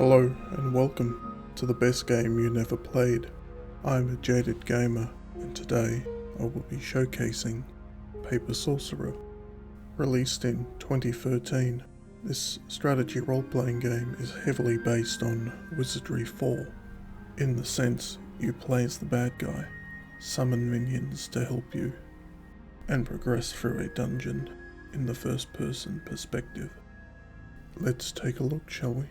Hello and welcome to the best game you never played. I'm aJadedGamer and today I will be showcasing Paper Sorcerer. Released in 2013, this strategy role-playing game is heavily based on Wizardry 4, in the sense you play as the bad guy, summon minions to help you, and progress through a dungeon in the first-person perspective. Let's take a look, shall we?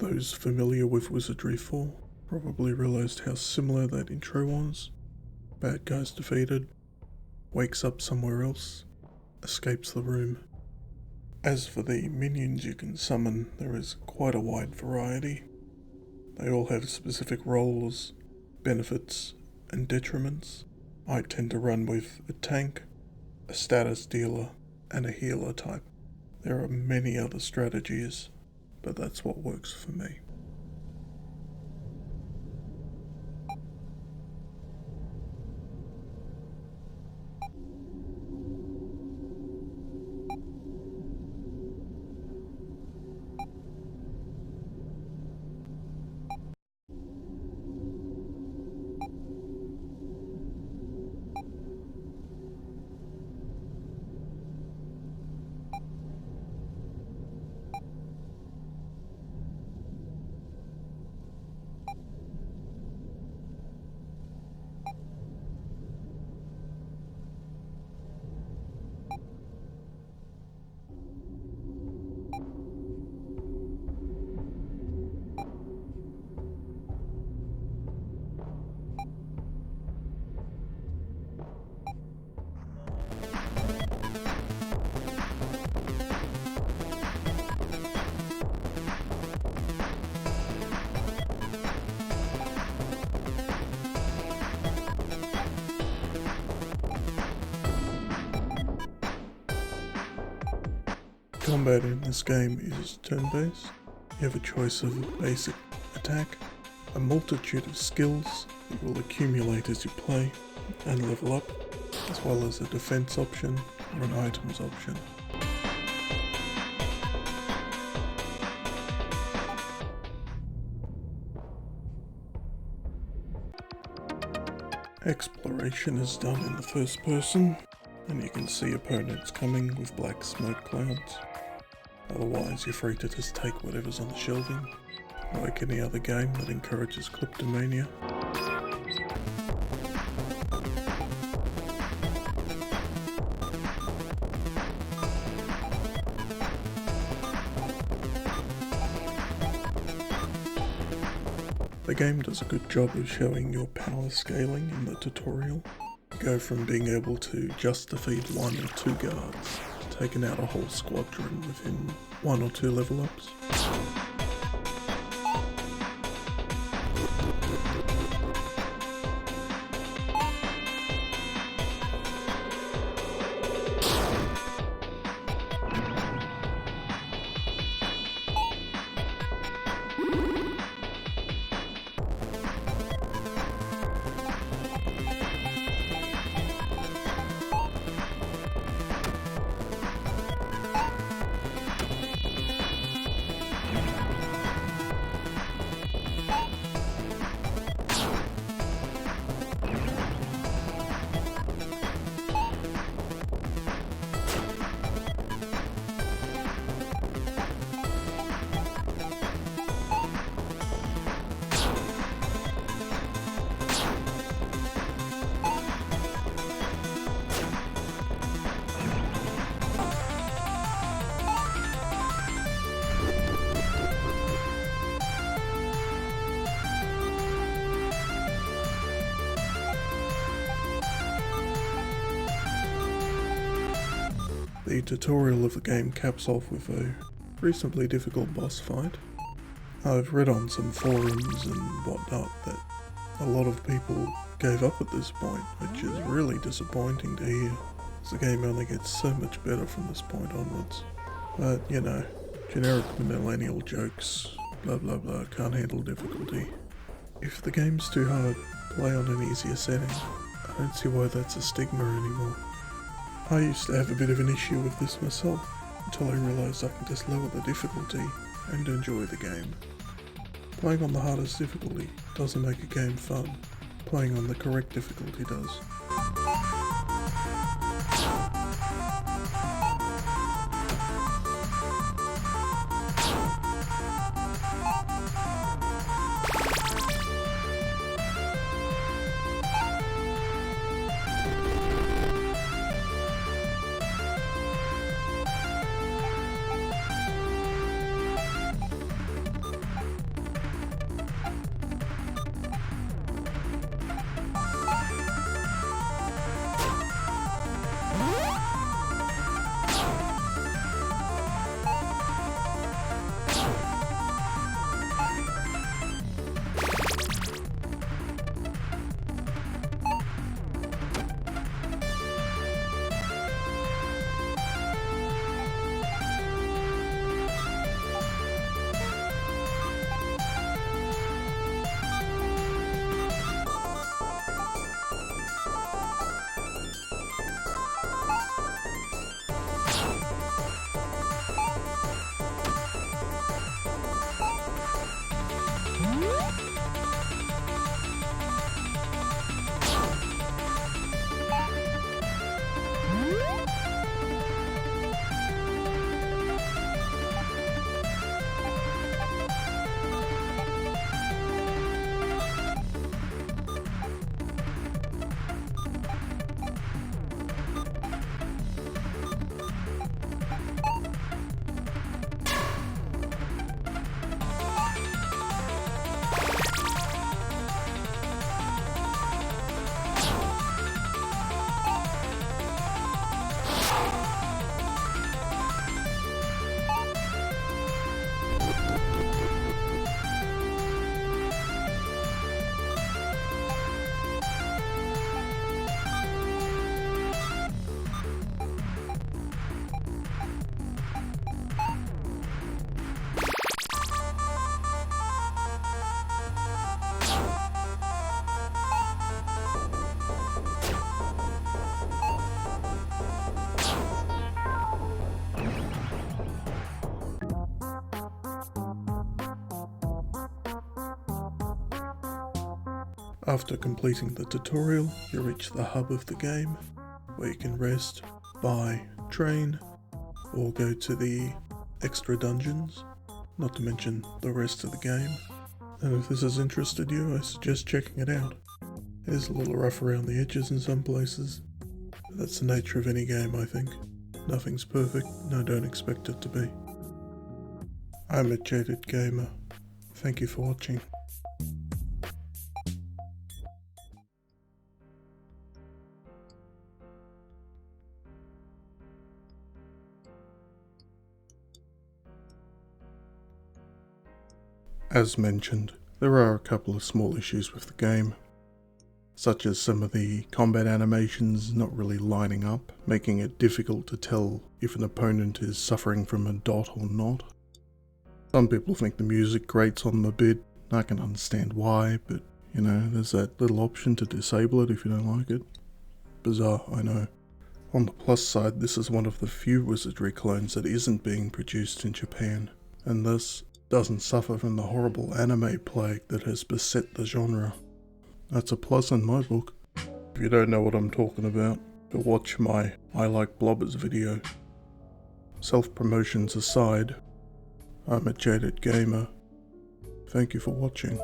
Those familiar with Wizardry 4 probably realised how similar that intro was. Bad guy's defeated, wakes up somewhere else, escapes the room. As for the minions you can summon, there is quite a wide variety. They all have specific roles, benefits, and detriments. I tend to run with a tank, a status dealer, and a healer type. There are many other strategies, but that's what works for me. Combat in this game is turn-based. You have a choice of a basic attack, a multitude of skills that will accumulate as you play and level up, as well as a defense option or an items option. Exploration is done in the first person, and you can see opponents coming with black smoke clouds. Otherwise, you're free to just take whatever's on the shelving, like any other game that encourages kleptomania. The game does a good job of showing your power scaling in the tutorial. You go from being able to just defeat 1 or 2 guards, taking out a whole squadron within 1 or 2 level ups. The tutorial of the game caps off with a reasonably difficult boss fight. I've read on some forums and whatnot that a lot of people gave up at this point, which is really disappointing to hear, as the game only gets so much better from this point onwards. But, you know, generic millennial jokes, blah blah blah, can't handle difficulty. If the game's too hard, play on an easier setting. I don't see why that's a stigma anymore. I used to have a bit of an issue with this myself, until I realised I can just lower the difficulty and enjoy the game. Playing on the hardest difficulty doesn't make a game fun, playing on the correct difficulty does. After completing the tutorial, you reach the hub of the game, where you can rest, buy, train, or go to the extra dungeons, not to mention the rest of the game. And if this has interested you, I suggest checking it out. It is a little rough around the edges in some places, but that's the nature of any game, I think. Nothing's perfect, and I don't expect it to be. I'm aJadedGamer. Thank you for watching. As mentioned, there are a couple of small issues with the game, such as some of the combat animations not really lining up, making it difficult to tell if an opponent is suffering from a dot or not. Some people think the music grates on them a bit. I can understand why, but you know, there's that little option to disable it if you don't like it. Bizarre, I know. On the plus side, this is one of the few Wizardry clones that isn't being produced in Japan, and this doesn't suffer from the horrible anime plague that has beset the genre. That's a plus in my book. If you don't know what I'm talking about, go watch my I Like Blobbers video. Self-promotions aside, I'm aJadedGamer. Thank you for watching.